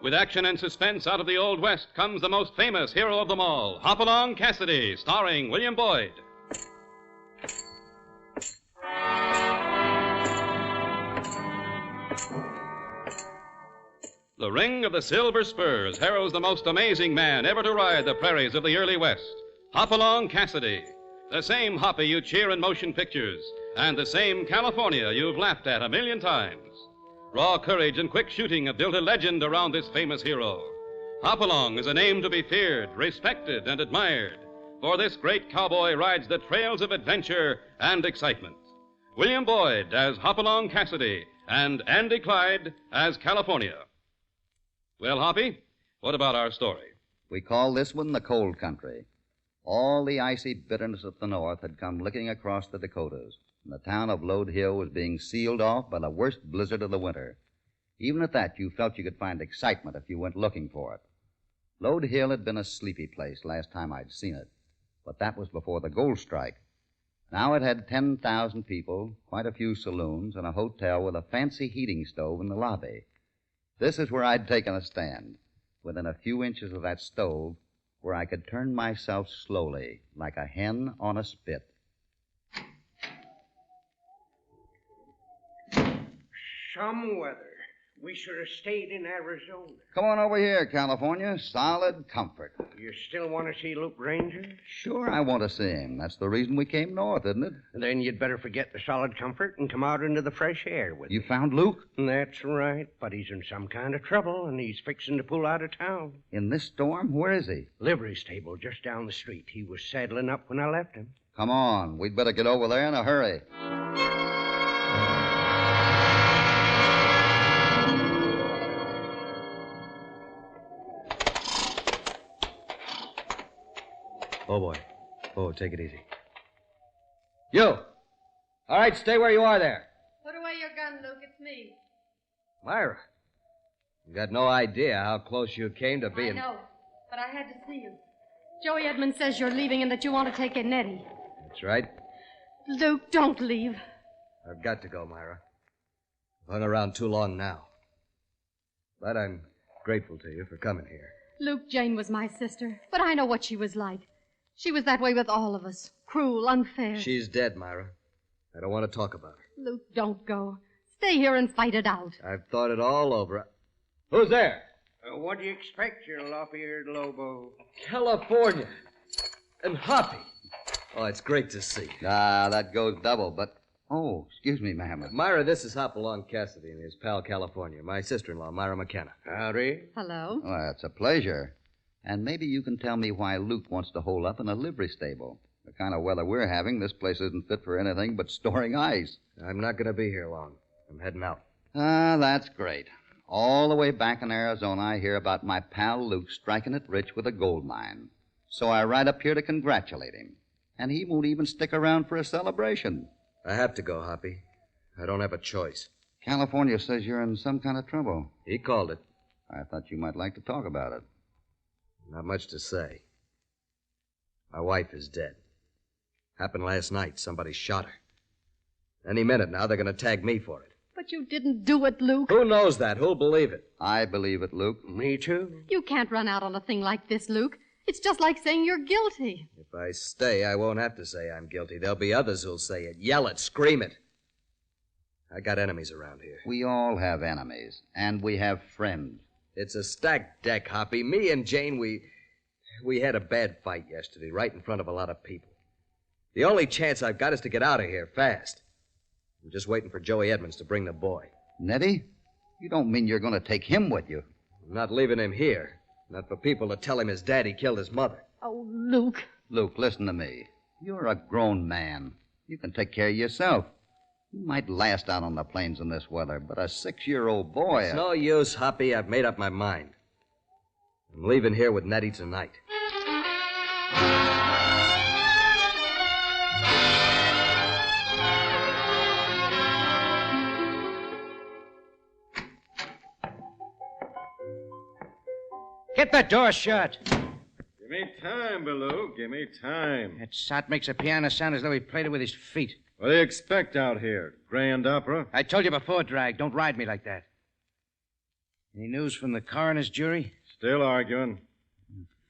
With action and suspense out of the Old West comes the most famous hero of them all, Hopalong Cassidy, starring William Boyd. The ring of the silver spurs heralds the most amazing man ever to ride the prairies of the early West, Hopalong Cassidy. The same Hoppy you cheer in motion pictures, and the same California you've laughed at a million times. Raw courage and quick shooting have built a legend around this famous hero. Hopalong is a name to be feared, respected, and admired, for this great cowboy rides the trails of adventure and excitement. William Boyd as Hopalong Cassidy, and Andy Clyde as California. Well, Hoppy, what about our story? We call this one the cold country. All the icy bitterness of the north had come licking across the Dakotas, and the town of Lode Hill was being sealed off by the worst blizzard of the winter. Even at that, you felt you could find excitement if you went looking for it. Lode Hill had been a sleepy place last time I'd seen it, but that was before the gold strike. Now it had 10,000 people, quite a few saloons, and a hotel with a fancy heating stove in the lobby. This is where I'd taken a stand, within a few inches of that stove, where I could turn myself slowly, like a hen on a spit. Some weather. We should have stayed in Arizona. Come on over here, California. Solid comfort. You still want to see Luke Ranger? Sure, I want to see him. That's the reason we came north, isn't it? Then you'd better forget the solid comfort and come out into the fresh air with You me. found Luke? That's right, but he's in some kind of trouble, and he's fixing to pull out of town. In this storm? Where is he? Livery stable just down the street. He was saddling up when I left him. Come on. We'd better get over there in a hurry. Oh, boy. Oh, take it easy. You! All right, stay where you are there. Put away your gun, Luke. It's me. Myra, you got no idea how close you came to being... I know, but I had to see you. Joey Edmonds says you're leaving and that you want to take in Nettie. That's right. Luke, don't leave. I've got to go, Myra. I've hung around too long now. But I'm grateful to you for coming here. Luke, Jane was my sister, but I know what she was like. She was that way with all of us. Cruel, unfair. She's dead, Myra. I don't want to talk about her. Luke, don't go. Stay here and fight it out. I've thought it all over. Who's there? What do you expect, you lop-eared Lobo? California. And Hoppy. Oh, it's great to see. Ah, that goes double, but... Oh, excuse me, ma'am. Myra, this is Hopalong Cassidy and his pal California, my sister-in-law, Myra McKenna. Howdy. Hello. Well, it's a pleasure. And maybe you can tell me why Luke wants to hole up in a livery stable. The kind of weather we're having, this place isn't fit for anything but storing ice. I'm not going to be here long. I'm heading out. Ah, that's great. All the way back in Arizona, I hear about my pal Luke striking it rich with a gold mine. So I ride up here to congratulate him. And he won't even stick around for a celebration. I have to go, Hoppy. I don't have a choice. California says you're in some kind of trouble. He called it. I thought you might like to talk about it. Not much to say. My wife is dead. Happened last night. Somebody shot her. Any minute now, they're going to tag me for it. But you didn't do it, Luke. Who knows that? Who'll believe it? I believe it, Luke. Me too. You can't run out on a thing like this, Luke. It's just like saying you're guilty. If I stay, I won't have to say I'm guilty. There'll be others who'll say it, yell it, scream it. I got enemies around here. We all have enemies, and we have friends. It's a stacked deck, Hoppy. Me and Jane, we had a bad fight yesterday, right in front of a lot of people. The only chance I've got is to get out of here fast. I'm just waiting for Joey Edmonds to bring the boy. Nettie? You don't mean you're going to take him with you? I'm not leaving him here. Not for people to tell him his daddy killed his mother. Oh, Luke. Luke, listen to me. You're a grown man. You can take care of yourself. You might last out on the plains in this weather, but a 6-year-old boy... It's no use, Hoppy. I've made up my mind. I'm leaving here with Nettie tonight. Get that door shut. Give me time, Baloo. Give me time. That sot makes a piano sound as though he played it with his feet. What do you expect out here? Grand opera? I told you before, Drag, don't ride me like that. Any news from the coroner's jury? Still arguing.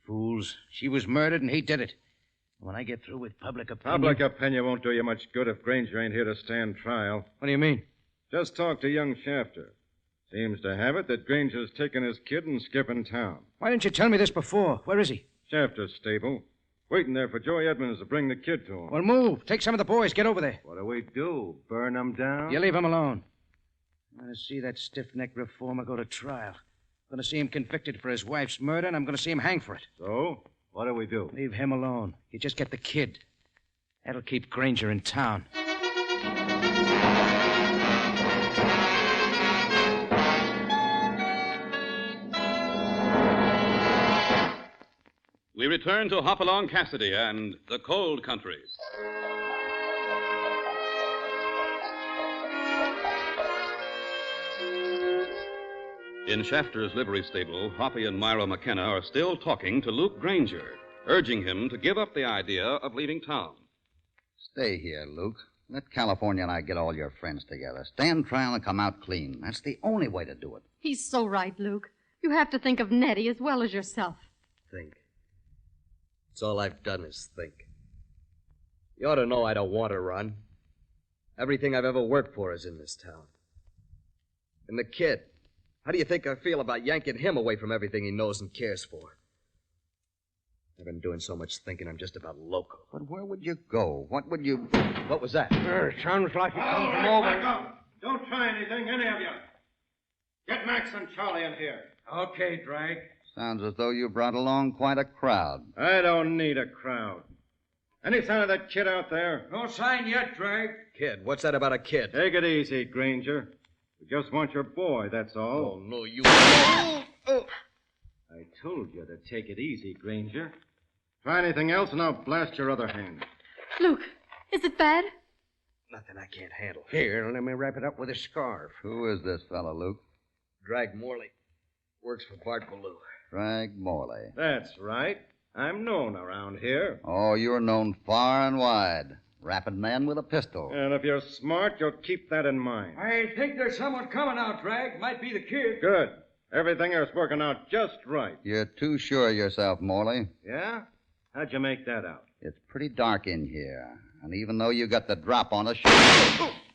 Fools. She was murdered and he did it. When I get through with public opinion... Public opinion won't do you much good if Granger ain't here to stand trial. What do you mean? Just talk to young Shafter. Seems to have it that Granger's taking his kid and skipping town. Why didn't you tell me this before? Where is he? Shafter's stable. Waiting there for Joey Edmonds to bring the kid to him. Well, move. Take some of the boys. Get over there. What do we do? Burn them down? You leave him alone. I'm going to see that stiff-necked reformer go to trial. I'm going to see him convicted for his wife's murder, and I'm going to see him hang for it. So? What do we do? Leave him alone. You just get the kid. That'll keep Granger in town. We return to Hopalong Cassidy and the cold country. In Shafter's livery stable, Hoppy and Myra McKenna are still talking to Luke Granger, urging him to give up the idea of leaving town. Stay here, Luke. Let California and I get all your friends together. Stand trial and come out clean. That's the only way to do it. He's so right, Luke. You have to think of Nettie as well as yourself. Think. It's all I've done is think. You ought to know I don't want to run. Everything I've ever worked for is in this town. And the kid, how do you think I feel about yanking him away from everything he knows and cares for? I've been doing so much thinking I'm just about loco. But where would you go? What would you... What was that? Sounds like it comes from Back over. up. Don't try anything, any of you. Get Max and Charlie in here. Okay, Drag. Sounds as though you brought along quite a crowd. I don't need a crowd. Any sign of that kid out there? No sign yet, Drag. Kid? What's that about a kid? Take it easy, Granger. We just want your boy, that's all. Oh, no, you... I told you to take it easy, Granger. Try anything else and I'll blast your other hand. Luke, is it bad? Nothing I can't handle. Here, let me wrap it up with a scarf. Who is this fellow, Luke? Drag Morley. Works for Bart Ballou. Drag Morley. That's right. I'm known around here. Oh, you're known far and wide. Rapping man with a pistol. And if you're smart, you'll keep that in mind. I think there's someone coming out, Drag. Might be the kid. Good. Everything is working out just right. You're too sure of yourself, Morley. Yeah? How'd you make that out? It's pretty dark in here. And even though you got the drop on us,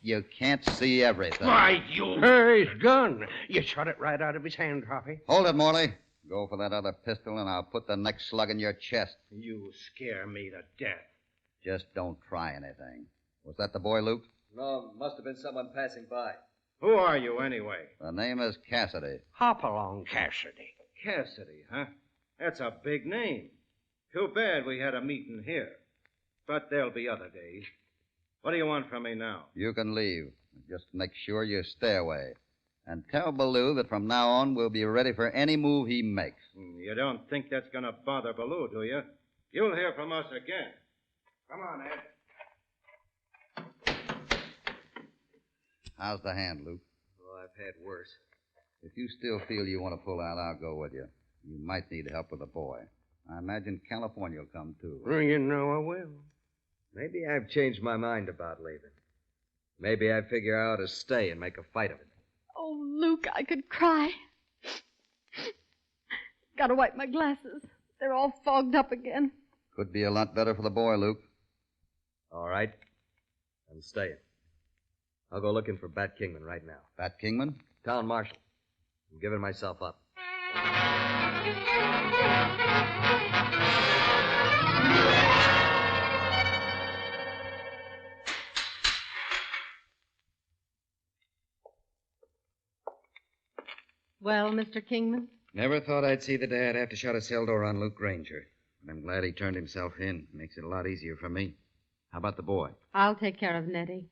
you can't see everything. Why, you... Hey, his gun. You shot it right out of his hand, Hoppy. Hold it, Morley. Go for that other pistol, and I'll put the next slug in your chest. You scare me to death. Just don't try anything. Was that the boy, Luke? No, must have been someone passing by. Who are you, anyway? The name is Cassidy. Hopalong Cassidy. Cassidy, huh? That's a big name. Too bad we had a meeting here. But there'll be other days. What do you want from me now? You can leave. Just make sure you stay away. And tell Ballou that from now on we'll be ready for any move he makes. You don't think that's going to bother Ballou, do you? You'll hear from us again. Come on, Ed. How's the hand, Luke? Oh, I've had worse. If you still feel you want to pull out, I'll go with you. You might need help with the boy. I imagine California will come, too. You know I will. Maybe I've changed my mind about leaving. Maybe I figure out how to stay and make a fight of it. Oh, Luke, I could cry. Gotta wipe my glasses. They're all fogged up again. Could be a lot better for the boy, Luke. All right. I'm staying. I'll go looking for Bat Kingman right now. Bat Kingman? Town marshal. I'm giving myself up. Well, Mr. Kingman? Never thought I'd see the day I'd have to shut a cell door on Luke Granger. But I'm glad he turned himself in. Makes it a lot easier for me. How about the boy? I'll take care of Nettie.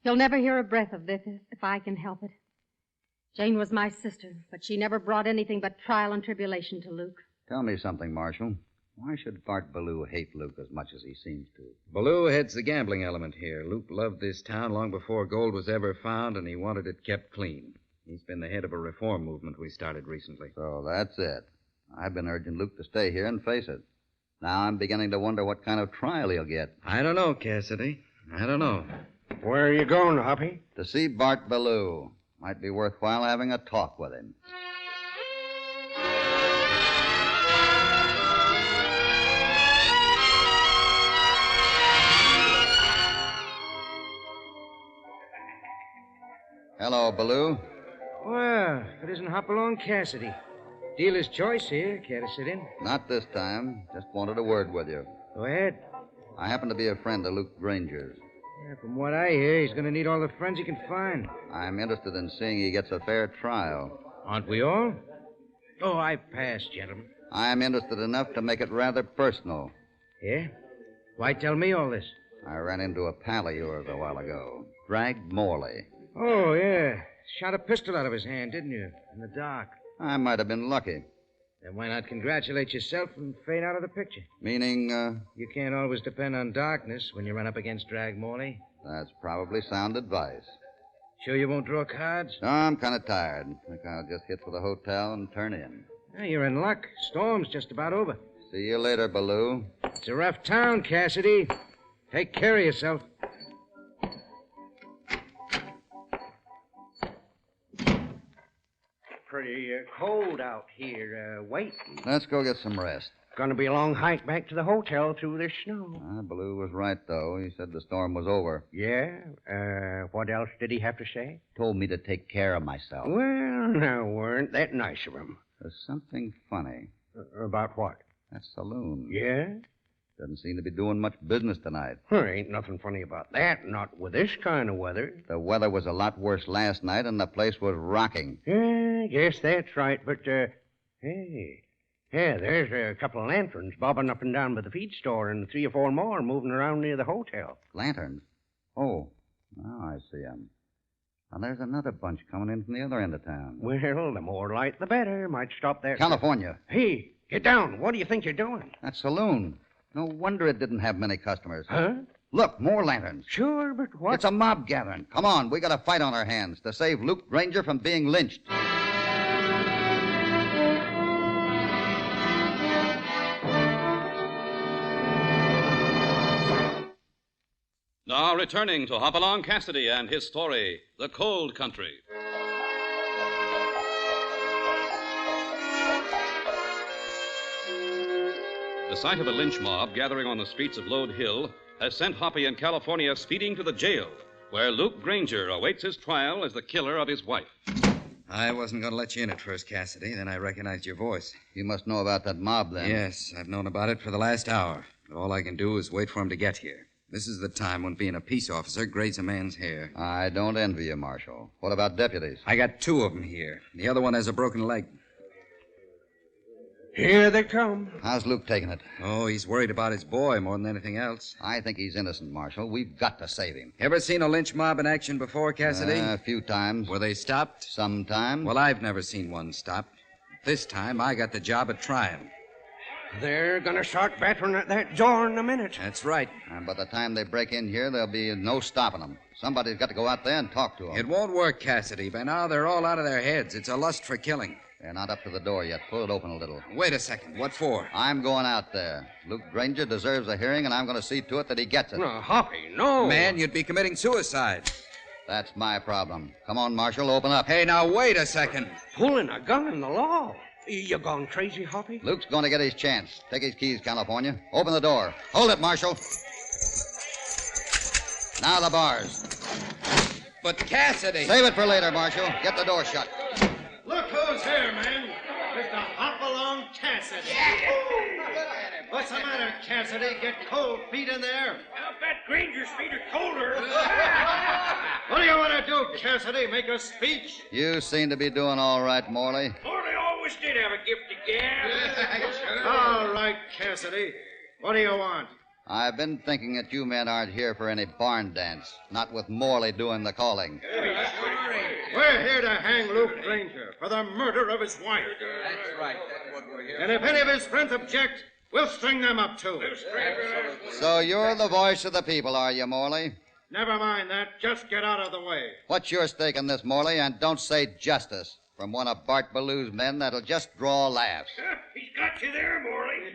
He'll never hear a breath of this if I can help it. Jane was my sister, but she never brought anything but trial and tribulation to Luke. Tell me something, Marshal. Why should Bart Ballou hate Luke as much as he seems to? Ballou heads the gambling element here. Luke loved this town long before gold was ever found, and he wanted it kept clean. He's been the head of a reform movement we started recently. So that's it. I've been urging Luke to stay here and face it. Now I'm beginning to wonder what kind of trial he'll get. I don't know, Cassidy. I don't know. Where are you going, Hoppy? To see Bart Ballou. Might be worthwhile having a talk with him. Hello, Ballou. Well, it isn't Hopalong Cassidy. Dealer's choice here. Care to sit in? Not this time. Just wanted a word with you. Go ahead. I happen to be a friend of Luke Granger's. Yeah, from what I hear, he's going to need all the friends he can find. I'm interested in seeing he gets a fair trial. Aren't we all? Oh, I pass, gentlemen. I'm interested enough to make it rather personal. Yeah? Why tell me all this? I ran into a pal of yours a while ago, Drag Morley. Oh, yeah. Shot a pistol out of his hand, didn't you? In the dark. I might have been lucky. Then why not congratulate yourself and fade out of the picture? Meaning, You can't always depend on darkness when you run up against Drag Morley. that's probably sound advice. Sure you won't draw cards? No, I'm kind of tired. I think I'll just hit for the hotel and turn in. Yeah, you're in luck. Storm's just about over. See you later, Ballou. It's a rough town, Cassidy. Take care of yourself. Pretty cold out here, waiting. Let's go get some rest. Gonna be a long hike back to the hotel through this snow. Ballou was right, though. He said the storm was over. Yeah? What else did he have to say? Told me to take care of myself. Well, now, weren't that nice of him? There's something funny. About what? That saloon. Yeah? Doesn't seem to be doing much business tonight. There ain't nothing funny about that, not with this kind of weather. The weather was a lot worse last night, and the place was rocking. Yeah, guess that's right, but, hey. Yeah, there's a couple of lanterns bobbing up and down by the feed store and 3 or 4 more moving around near the hotel. Lanterns? Oh, now I see 'em. And there's another bunch coming in from the other end of town. Well, the more light, the better. Might stop there. California. Hey, get down. What do you think you're doing? That saloon. No wonder it didn't have many customers. Huh? Look, more lanterns. Sure, but what? It's a mob gathering. Come on, we got a fight on our hands to save Luke Granger from being lynched. Now returning to Hopalong Cassidy and his story, The Cold Country. The sight of a lynch mob gathering on the streets of Lode Hill has sent Hoppy and California speeding to the jail, where Luke Granger awaits his trial as the killer of his wife. I wasn't going to let you in at first, Cassidy. Then I recognized your voice. You must know about that mob, then. Yes, I've known about it for the last hour. But all I can do is wait for him to get here. This is the time when being a peace officer grades a man's hair. I don't envy you, Marshal. What about deputies? I got 2 of them here. The other one has a broken leg. Here they come. How's Luke taking it? Oh, he's worried about his boy more than anything else. I think he's innocent, Marshal. We've got to save him. Ever seen a lynch mob in action before, Cassidy? A few times. Were they stopped? Sometimes. Well, I've never seen one stopped. This time, I got the job of trying. They're gonna start battering at that door in a minute. That's right. And by the time they break in here, there'll be no stopping them. Somebody's got to go out there and talk to them. It won't work, Cassidy. By now, they're all out of their heads. It's a lust for killing. They're not up to the door yet. Pull it open a little. Wait a second. What for? I'm going out there. Luke Granger deserves a hearing, and I'm going to see to it that he gets it. No, Hoppy, no. Man, you'd be committing suicide. That's my problem. Come on, Marshal, open up. Hey, now, wait a second. Pulling a gun in the law. You gone crazy, Hoppy? Luke's going to get his chance. Take his keys, California. Open the door. Hold it, Marshal. Now the bars. But Cassidy... Save it for later, Marshal. Get the door shut. Look who's here, man. Mr. Hopalong Cassidy. What's the matter, Cassidy? Get cold feet in there? I'll bet Granger's feet are colder. What do you want to do, Cassidy? Make a speech? You seem to be doing all right, Morley. Morley always did have a gift of gab. All right, Cassidy. What do you want? I've been thinking that you men aren't here for any barn dance, not with Morley doing the calling. We're here to hang Luke Granger for the murder of his wife. That's right. That's what we're here And if any of his friends object, we'll string them up, too. So you're the voice of the people, are you, Morley? Never mind that. Just get out of the way. What's your stake in this, Morley? And don't say justice. from one of Bart Ballew's men that'll just draw laughs. He's got you there, Morley.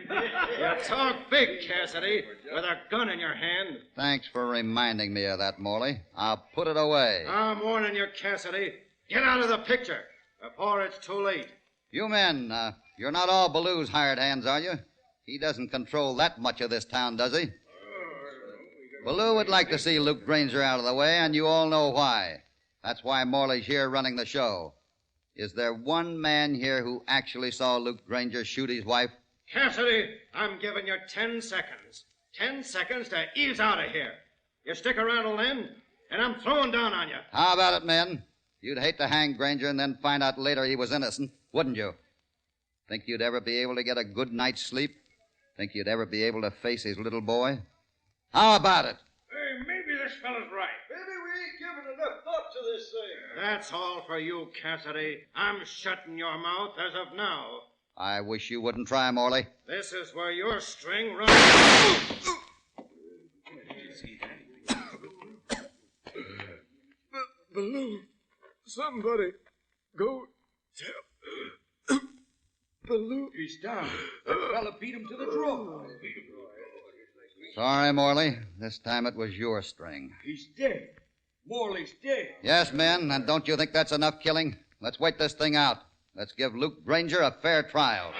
You talk big, Cassidy, with a gun in your hand. Thanks for reminding me of that, Morley. I'll put it away. I'm warning you, Cassidy. Get out of the picture before it's too late. You men, you're not all Ballew's hired hands, are you? He doesn't control that much of this town, does he? Ballew would like to see Luke Granger out of the way, and you all know why. That's why Morley's here running the show. Is there one man here who actually saw Luke Granger shoot his wife? Cassidy, I'm giving you 10 seconds. 10 seconds to ease out of here. You stick around till then, and I'm throwing down on you. How about it, men? You'd hate to hang Granger and then find out later he was innocent, wouldn't you? Think you'd ever be able to get a good night's sleep? Think you'd ever be able to face his little boy? How about it? Hey, maybe this fella's right. Maybe we ain't giving enough thought to this thing. That's all for you, Cassidy. I'm shutting your mouth as of now. I wish you wouldn't try, Morley. This is where your string runs. Ballew, somebody go tell Ballew. He's down. That fella beat him to the draw. Sorry, Morley. This time it was your string. He's dead. Morley's dead. Yes, men, and don't you think that's enough killing? Let's wait this thing out. Let's give Luke Granger a fair trial.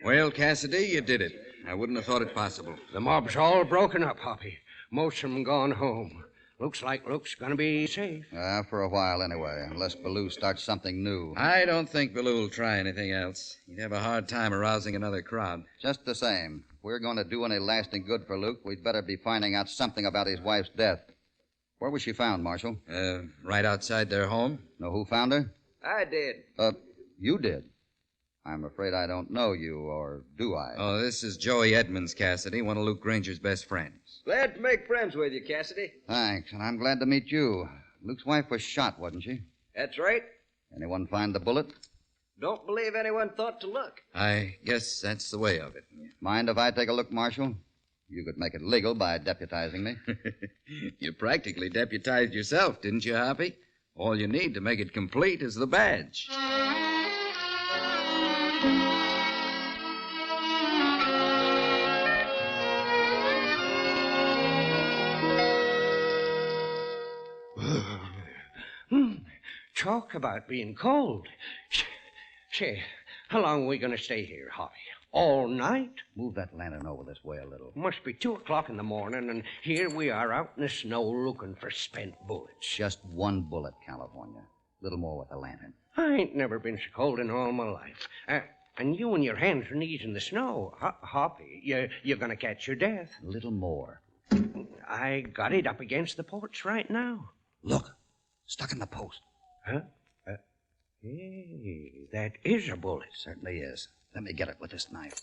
Well, Cassidy, you did it. I wouldn't have thought it possible. The mob's all broken up, Hoppy. Most of them gone home. Looks like Luke's gonna be safe. For a while, anyway, unless Ballew starts something new. I don't think Ballew will try anything else. He'd have a hard time arousing another crowd. Just the same, if we're going to do any lasting good for Luke, we'd better be finding out something about his wife's death. Where was she found, Marshal? Right outside their home. Know who found her? I did. You did. I'm afraid I don't know you, or do I? Oh, this is Joey Edmonds, Cassidy, one of Luke Granger's best friends. Glad to make friends with you, Cassidy. Thanks, and I'm glad to meet you. Luke's wife was shot, wasn't she? That's right. Anyone find the bullet? Don't believe anyone thought to look. I guess that's the way of it. Mind if I take a look, Marshal? You could make it legal by deputizing me. You practically deputized yourself, didn't you, Hoppy? All you need to make it complete is the badge. Talk about being cold. Say, how long are we going to stay here, Hoppy? All night? Move that lantern over this way a little. Must be 2 o'clock in the morning, and here we are out in the snow looking for spent bullets. Just one bullet, California. A little more with the lantern. I ain't never been so cold in all my life. And you and your hands and knees in the snow. Hoppy, you're going to catch your death. A little more. I got it up against the porch right now. Look, stuck in the post. Huh? Hey, that is a bullet. Certainly is. Let me get it with this knife.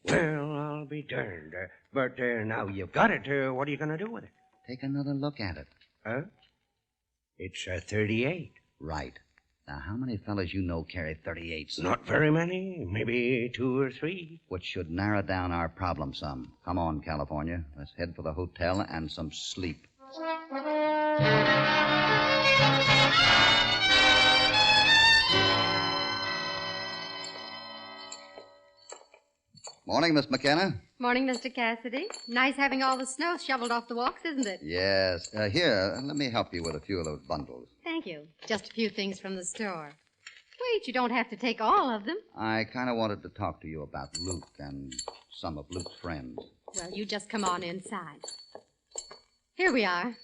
There. Well, I'll be darned. But now you've got it. What are you going to do with it? Take another look at it. Huh? It's a 38. Right. Now, how many fellas you know carry 38s? Not very many. Maybe 2 or 3. Which should narrow down our problem some. Come on, California. Let's head for the hotel and some sleep. Morning, Miss McKenna. Morning, Mr. Cassidy. Nice having all the snow shoveled off the walks, isn't it? Yes. Here, let me help you with a few of those bundles. Thank you. Just a few things from the store. Wait, you don't have to take all of them. I kind of wanted to talk to you about Luke and some of Luke's friends. Well, you just come on inside. Here we are.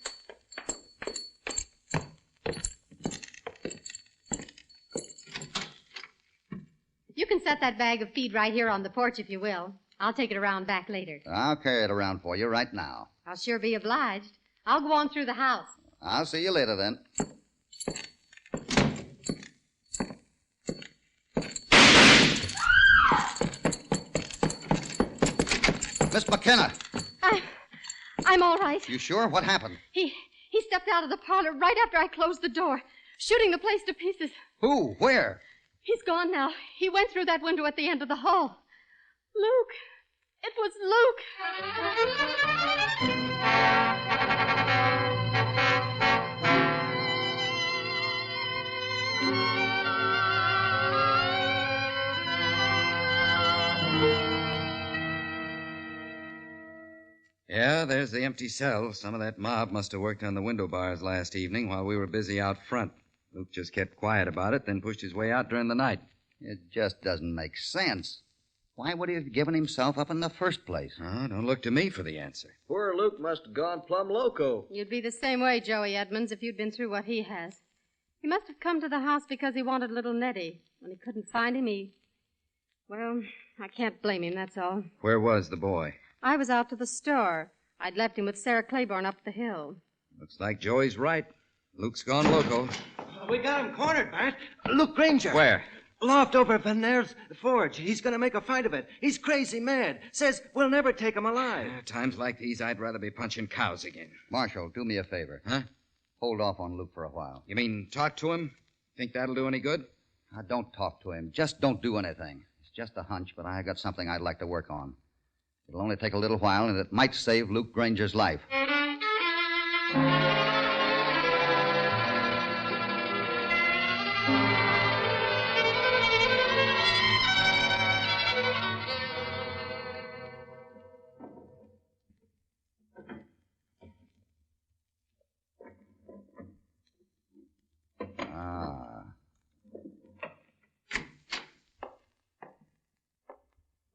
You can set that bag of feed right here on the porch if you will. I'll take it around back later. I'll carry it around for you right now. I'll sure be obliged. I'll go on through the house. I'll see you later then. Miss McKenna! I'm all right. You sure? What happened? He He stepped out of the parlor right after I closed the door, shooting the place to pieces. Who? Where? He's gone now. He went through that window at the end of the hall. Luke. It was Luke. Yeah, there's the empty cell. Some of that mob must have worked on the window bars last evening while we were busy out front. Luke just kept quiet about it, then pushed his way out during the night. It just doesn't make sense. Why would he have given himself up in the first place? Oh, don't look to me for the answer. Poor Luke must have gone plumb loco. You'd be the same way, Joey Edmonds, if you'd been through what he has. He must have come to the house because he wanted little Nettie. When he couldn't find him, Well, I can't blame him, that's all. Where was the boy? I was out to the store. I'd left him with Sarah Claiborne up the hill. Looks like Joey's right. Luke's gone loco. We got him cornered, Bart. Luke Granger. Where? Loft over Van Air's forge. He's going to make a fight of it. He's crazy mad. Says we'll never take him alive. Times like these, I'd rather be punching cows again. Marshal, do me a favor. Huh? Hold off on Luke for a while. You mean talk to him? Think that'll do any good? Now, don't talk to him. Just don't do anything. It's just a hunch, but I got something I'd like to work on. It'll only take a little while, and it might save Luke Granger's life.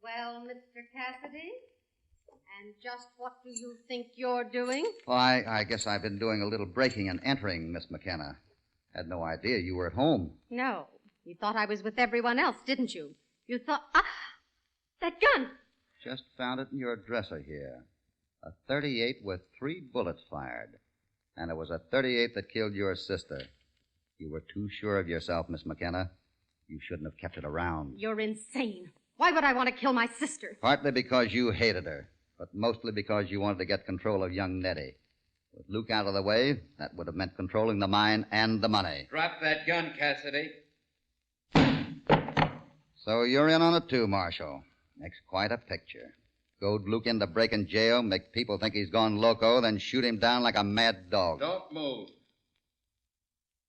Well, Mr. Cassidy, and just what do you think you're doing? Well, I guess I've been doing a little breaking and entering, Miss McKenna. Had no idea you were at home. No. You thought I was with everyone else, didn't you? You thought... that gun! Just found it in your dresser here. A .38 with 3 bullets fired. And it was a .38 that killed your sister. You were too sure of yourself, Miss McKenna. You shouldn't have kept it around. You're insane. Why would I want to kill my sister? Partly because you hated her, but mostly because you wanted to get control of young Nettie. With Luke out of the way, that would have meant controlling the mine and the money. Drop that gun, Cassidy. So you're in on it too, Marshal. Makes quite a picture. Goad Luke into breaking jail, make people think he's gone loco, then shoot him down like a mad dog. Don't move.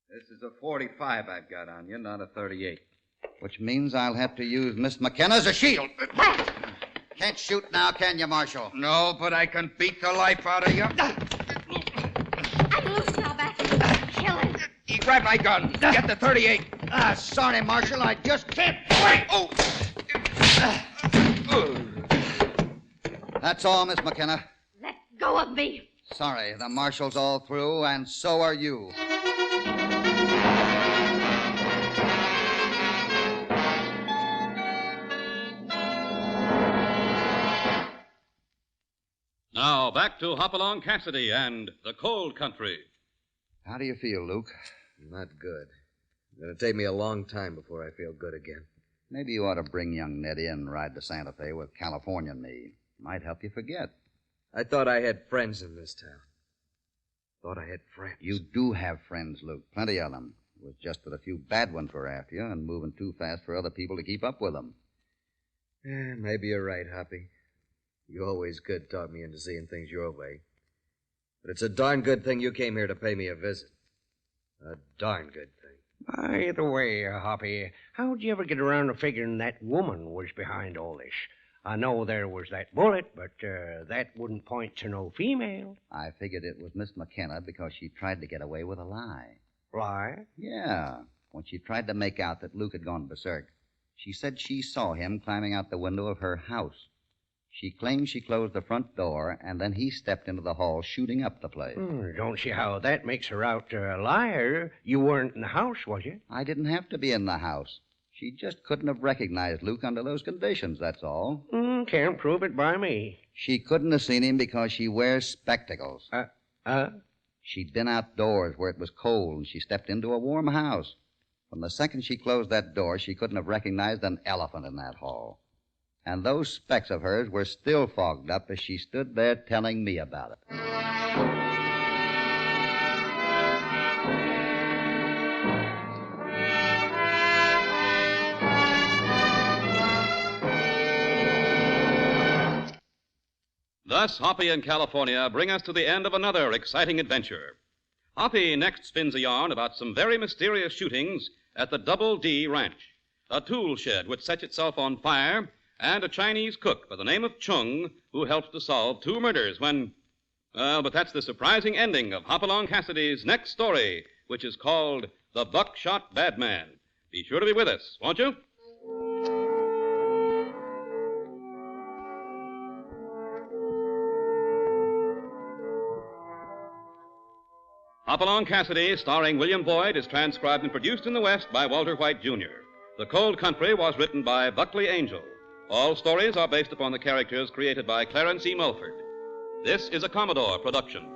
This is a .45 I've got on you, not a .38. Which means I'll have to use Miss McKenna as a shield. Can't shoot now, can you, Marshal? No, but I can beat the life out of you. I'm loose now, Bat. Kill him. He grabbed my gun. Get the .38. Sorry, Marshal. I just can't. Wait! Oh! That's all, Miss McKenna. Let go of me. Sorry, the Marshal's all through, and so are you. Now, back to Hopalong Cassidy and the cold country. How do you feel, Luke? Not good. It's going to take me a long time before I feel good again. Maybe you ought to bring young Nettie and ride to Santa Fe with California and me. Might help you forget. I thought I had friends in this town. Thought I had friends. You do have friends, Luke. Plenty of them. It was just that a few bad ones were after you and moving too fast for other people to keep up with them. Yeah, maybe you're right, Hoppy. You always could talk me into seeing things your way. But it's a darn good thing you came here to pay me a visit. A darn good thing. By the way, Hoppy, how'd you ever get around to figuring that woman was behind all this? I know there was that bullet, but that wouldn't point to no female. I figured it was Miss McKenna because she tried to get away with a lie. Lie? Yeah. When she tried to make out that Luke had gone berserk, she said she saw him climbing out the window of her house. She claims she closed the front door, and then he stepped into the hall, shooting up the place. Don't see how that makes her out a liar. You weren't in the house, was you? I didn't have to be in the house. She just couldn't have recognized Luke under those conditions, that's all. Can't prove it by me. She couldn't have seen him because she wears spectacles. She'd been outdoors where it was cold, and she stepped into a warm house. From the second she closed that door, she couldn't have recognized an elephant in that hall. And those specs of hers were still fogged up as she stood there telling me about it. Thus, Hoppy and California bring us to the end of another exciting adventure. Hoppy next spins a yarn about some very mysterious shootings at the Double D Ranch, a tool shed which sets itself on fire, and a Chinese cook by the name of Chung who helps to solve 2 murders when... Well, but that's the surprising ending of Hopalong Cassidy's next story, which is called The Buckshot Badman. Be sure to be with us, won't you? Hopalong Cassidy, starring William Boyd, is transcribed and produced in the West by Walter White, Jr. The Cold Country was written by Buckley Angel. All stories are based upon the characters created by Clarence E. Mulford. This is a Commodore production.